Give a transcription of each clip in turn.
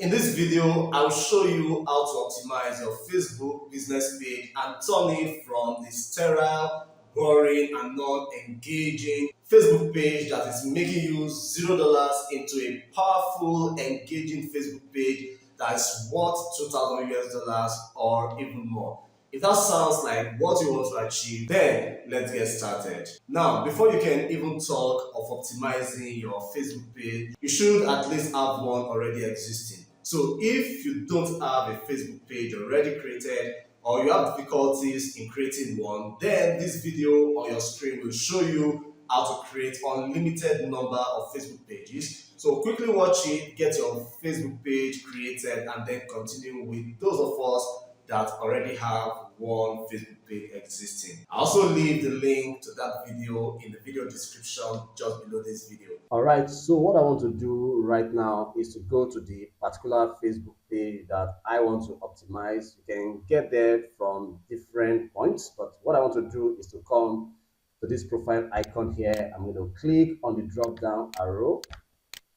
In this video, I'll show you how to optimize your Facebook business page and turn it from the sterile, boring, and non-engaging Facebook page that is making you $0 into a powerful, engaging Facebook page that is worth 2,000 US dollars or even more. If that sounds like what you want to achieve, then let's get started. Now, before you can even talk of optimizing your Facebook page, you should at least have one already existing. So if you don't have a Facebook page already created or you have difficulties in creating one, then this video on your screen will show you how to create unlimited number of Facebook pages. So quickly watch it, get your Facebook page created, and then continue with those of us that already have one Facebook page existing. I also leave the link to that video in the video description just below this video. All right, so what I want to do right now is to go to the particular Facebook page that I want to optimize. You can get there from different points, but what I want to do is to come to this profile icon here. I'm going to click on the drop down arrow.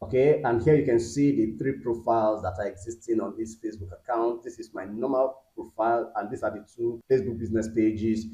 Okay, and here you can see the three profiles that are existing on this Facebook account. This is my normal profile, and these are the two Facebook business pages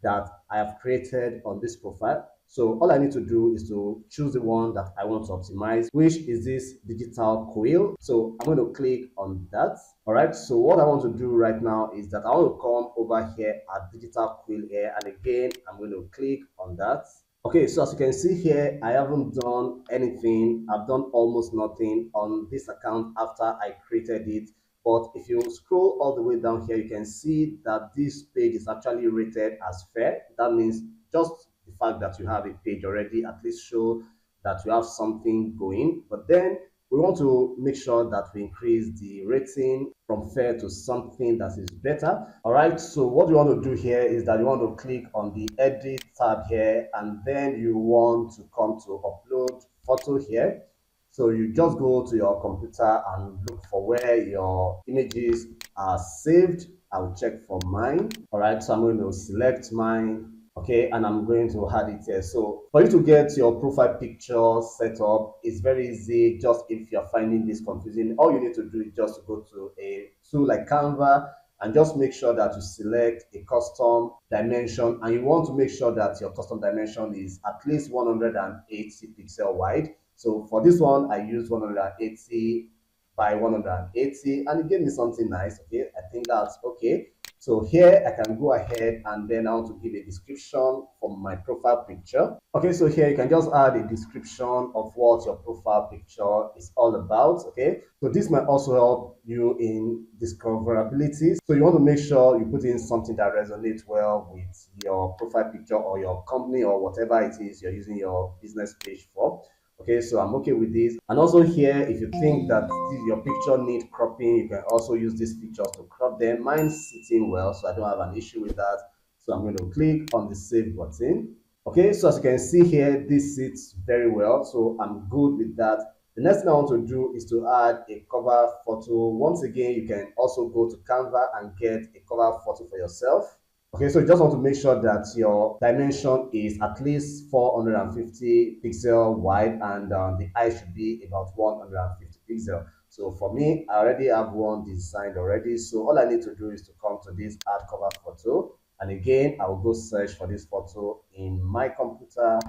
that I have created on this profile. So all I need to do is to choose the one that I want to optimize, which is this digital quill. So I'm going to click on that. All right, so what I want to do right now is that I want to come over here at digital quill here, and again I'm going to click on that. Okay, so as you can see here, I haven't done anything. I've done almost nothing on this account after I created it. But if you scroll all the way down here, you can see that this page is actually rated as fair. That means just the fact that you have a page already at least show that you have something going. But then we want to make sure that we increase the rating from fair to something that is better. All right, so what you want to do here is that you want to click on the edit tab here, and then you want to come to upload photo here. So you just go to your computer and look for where your images are saved. I'll check for mine. All right, so I'm going to select mine. Okay, and I'm going to add it here. So for you to get your profile picture set up, it's very easy. Just if you're finding this confusing, all you need to do is just to go to a tool like Canva and just make sure that you select a custom dimension, and you want to make sure that your custom dimension is at least 180 pixel wide. So for this one, I use 180 by 180, and it gave me something nice. Okay, I think that's okay. So here I can go ahead and then I want to give a description for my profile picture. Okay, so here you can just add a description of what your profile picture is all about. Okay, so this might also help you in discoverability. So you want to make sure you put in something that resonates well with your profile picture or your company or whatever it is you're using your business page for. Okay, so I'm okay with this. And also here, if you think that your picture need cropping, you can also use these pictures to crop them. Mine's sitting well, so I don't have an issue with that. So I'm going to click on the save button. Okay, so as you can see here, this sits very well, so I'm good with that. The next thing I want to do is to add a cover photo. Once again, you can also go to Canva and get a cover photo for yourself. Okay, so you just want to make sure that your dimension is at least 450 pixel wide, and the height should be about 150 pixel. So for me, I already have one designed already. So all I need to do is to come to this add cover photo. And again, I will go search for this photo in my computer,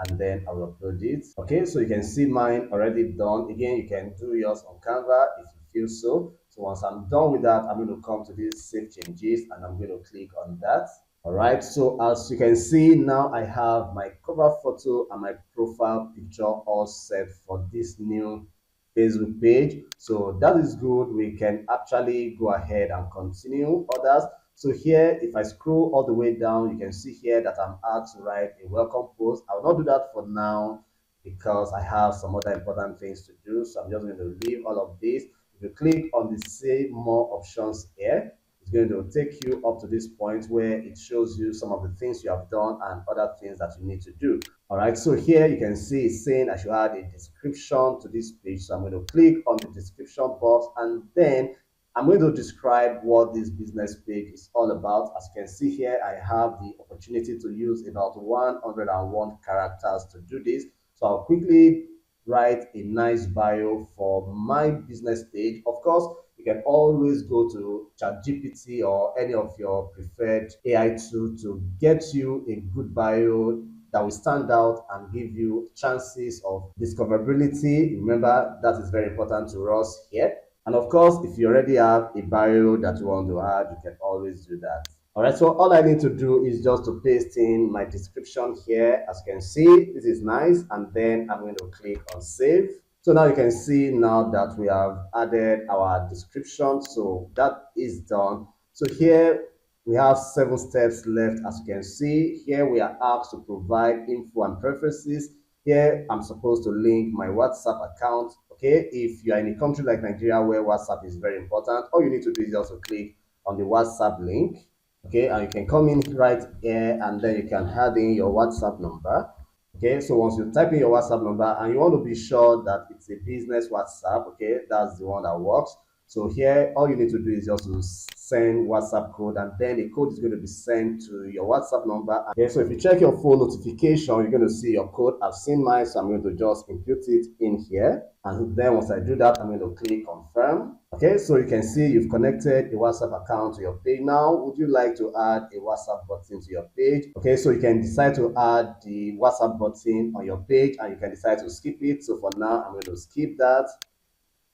and then I will upload it. Okay, so you can see mine already done. Again, you can do yours on Canva if you feel so. So once I'm done with that, I'm going to come to this save changes, and I'm going to click on that. All right, so as you can see now, I have my cover photo and my profile picture all set for this new Facebook page. So that is good. We can actually go ahead and continue others. So here, if I scroll all the way down, you can see here that I'm asked to write a welcome post. I will not do that for now because I have some other important things to do. So I'm just going to leave all of this. If you click on the save more options here, it's going to take you up to this point where it shows you some of the things you have done and other things that you need to do. All right, so here you can see it's saying I should add a description to this page. So I'm going to click on the description box, and then I'm going to describe what this business page is all about. As you can see here, I have the opportunity to use about 101 characters to do this. So I'll quickly write a nice bio for my business page, of course, you can always go to ChatGPT or any of your preferred AI tool to get you a good bio that will stand out and give you chances of discoverability. Remember, that is very important to us here. And of course, if you already have a bio that you want to add, you can always do that. All right, so all I need to do is just to paste in my description here. As you can see, this is nice. And then I'm going to click on save. So now you can see now that we have added our description. So that is done. So here we have 7 steps left. As you can see here, we are asked to provide info and preferences. Here I'm supposed to link my WhatsApp account. Okay, if you are in a country like Nigeria where WhatsApp is very important, all you need to do is just to click on the WhatsApp link. Okay, and you can come in right here and then you can add in your WhatsApp number. Okay, so once you type in your WhatsApp number and you want to be sure that it's a business WhatsApp, okay, that's the one that works. So here, all you need to do is just to send WhatsApp code, and then the code is going to be sent to your WhatsApp number. Okay, so if you check your phone notification, you're going to see your code. I've seen mine, so I'm going to just input it in here. And then once I do that, I'm going to click confirm. Okay, so you can see you've connected a WhatsApp account to your page. Now, would you like to add a WhatsApp button to your page? Okay, so you can decide to add the WhatsApp button on your page and you can decide to skip it. So for now, I'm going to skip that.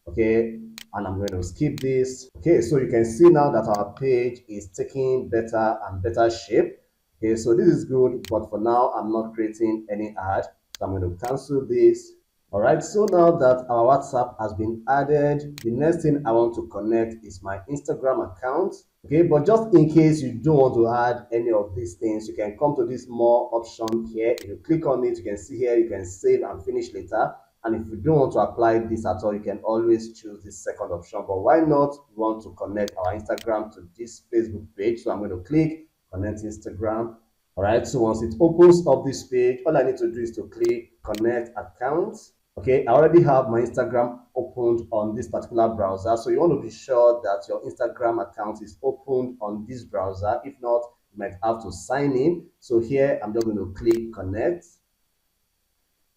Okay, and I'm going to skip this. Okay, so you can see now that our page is taking better and better shape. Okay, so this is good, but for now, I'm not creating any ad. So I'm going to cancel this. All right, so now that our WhatsApp has been added, the next thing I want to connect is my Instagram account. Okay, but just in case you don't want to add any of these things, you can come to this more option here. If you click on it, you can see here, you can save and finish later. And if you don't want to apply this at all, you can always choose this second option. But why not? We want to connect our Instagram to this Facebook page. So I'm going to click connect Instagram. All right, so once it opens up this page, all I need to do is to click connect accounts. Okay, I already have my Instagram opened on this particular browser. So you want to be sure that your Instagram account is opened on this browser. If not, you might have to sign in. So here, I'm just going to click connect.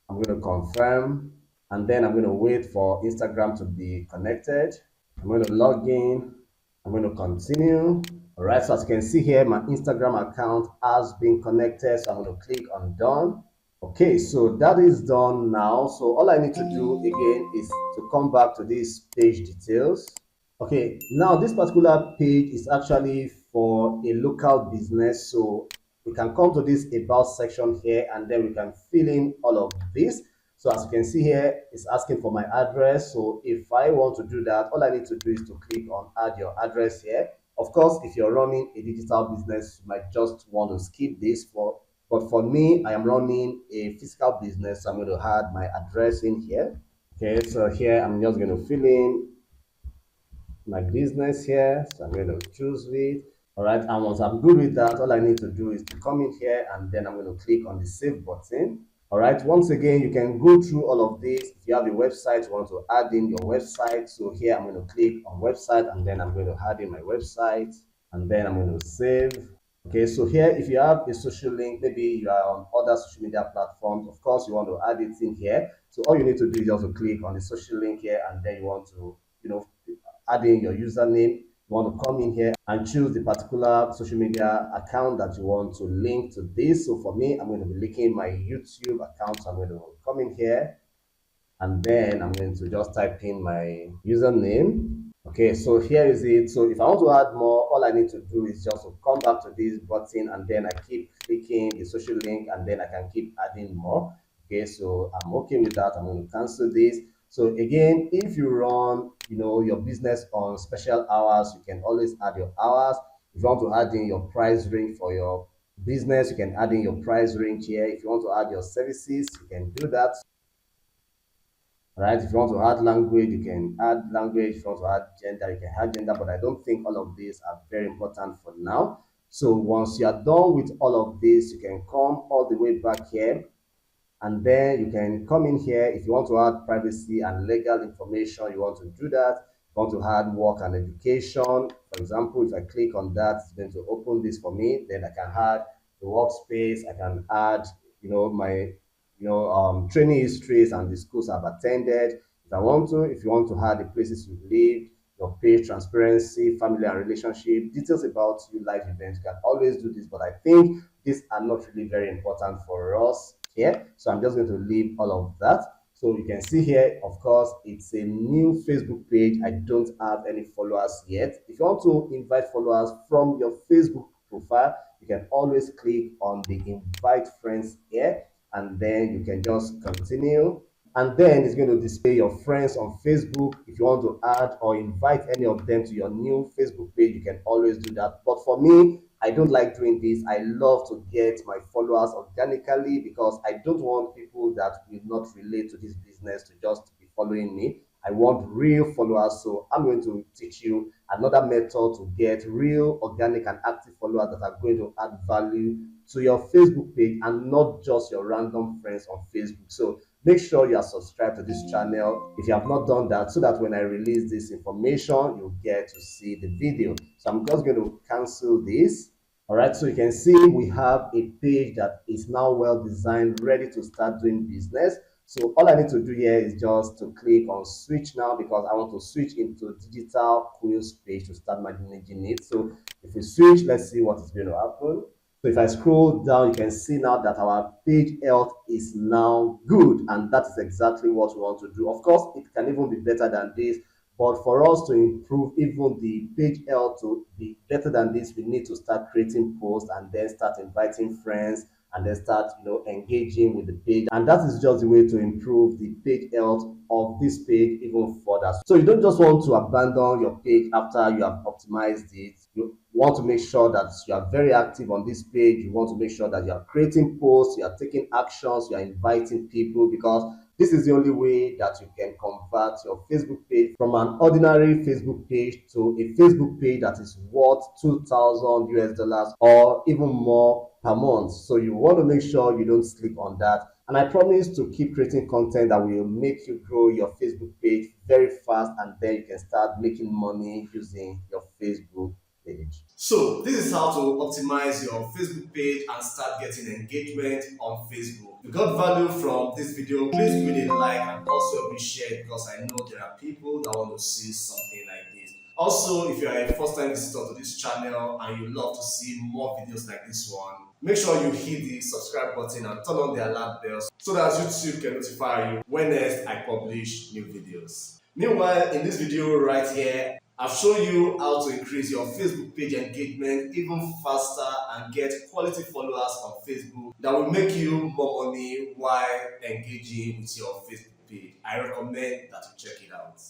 I'm going to confirm, and then I'm going to wait for Instagram to be connected. I'm going to log in. I'm going to continue. All right, so as you can see here, my Instagram account has been connected. So I'm going to click on done. Okay, so that is done now. So all I need to do again is to come back to this page details. Okay, now this particular page is actually for a local business. So we can come to this about section here and then we can fill in all of this. So as you can see here, it's asking for my address. So if I want to do that, all I need to do is to click on add your address here. Of course, if you're running a digital business, you might just want to skip this but for me, I am running a physical business. So I'm going to add my address in here. Okay, so here I'm just going to fill in my business here. So I'm going to choose it. All right, and once I'm good with that, all I need to do is to come in here and then I'm going to click on the save button. All right, once again, you can go through all of this. If you have a website, you want to add in your website. So here I'm going to click on website and then I'm going to add in my website and then I'm going to save. Okay, so here, if you have a social link, maybe you are on other social media platforms, of course, you want to add it in here. So all you need to do is just to click on the social link here and then you want to, add in your username. You want to come in here and choose the particular social media account that you want to link to this. So for me, I'm going to be linking my YouTube account. So I'm going to come in here and then I'm going to just type in my username. Okay, so here is it. So if I want to add more, all I need to do is just to come back to this button and then I keep clicking the social link and then I can keep adding more. Okay, so I'm okay with that. I'm going to cancel this. So again, if you run, your business on special hours, you can always add your hours. If you want to add in your price range for your business, you can add in your price range here. If you want to add your services, you can do that. Right? If you want to add language, you can add language. If you want to add gender, you can add gender. But I don't think all of these are very important for now. So once you are done with all of this, you can come all the way back here. And then you can come in here. If you want to add privacy and legal information, you want to do that. If you want to add work and education, for example, if I click on that, it's going to open this for me. Then I can add the workspace. I can add, my training histories and the schools I've attended. If you want to add the places you've lived, your page transparency, family and relationship, details about you, life events, you can always do this. But I think these are not really very important for us here. So I'm just going to leave all of that. So you can see here, of course, it's a new Facebook page. I don't have any followers yet. If you want to invite followers from your Facebook profile, you can always click on the invite friends here, and then you can just continue, and then it's going to display your friends on Facebook. If you want to add or invite any of them to your new Facebook page, you can always do that. But for me, I don't like doing this. I love to get my followers organically because I don't want people that will not relate to this business to just be following me. I want real followers. So I'm going to teach you another method to get real, organic, and active followers that are going to add value to your Facebook page and not just your random friends on Facebook. So make sure you are subscribed to this channel if you have not done that, so that when I release this information, you'll get to see the video. So I'm just going to cancel this. All right, so you can see we have a page that is now well designed, ready to start doing business. So all I need to do here is just to click on switch now, because I want to switch into digital quiz page to start managing it. So if we switch, let's see what is going to happen. So if I scroll down, you can see now that our page health is now good, and that is exactly what we want to do. Of course, it can even be better than this, but for us to improve even the page health to be better than this, we need to start creating posts and then start inviting friends and then start engaging with the page, and that is just the way to improve the page health of this page even further. So you don't just want to abandon your page after you have optimized it. You want to make sure that you are very active on this page. You want to make sure that you are creating posts, you are taking actions, you are inviting people, because this is the only way that you can convert your Facebook page from an ordinary Facebook page to a Facebook page that is worth 2,000 US dollars or even more per month. So you want to make sure you don't sleep on that. And I promise to keep creating content that will make you grow your Facebook page very fast, and then you can start making money using your Facebook page. So this is how to optimize your Facebook page and start getting engagement on Facebook. If you got value from this video, please give it a like and also help me share it, because I know there are people that want to see something like this. Also, if you are a first time visitor to this channel and you love to see more videos like this one, make sure you hit the subscribe button and turn on the alert bell so that YouTube can notify you when next I publish new videos. Meanwhile, in this video right here, I've shown you how to increase your Facebook page engagement even faster and get quality followers on Facebook that will make you more money while engaging with your Facebook page. I recommend that you check it out.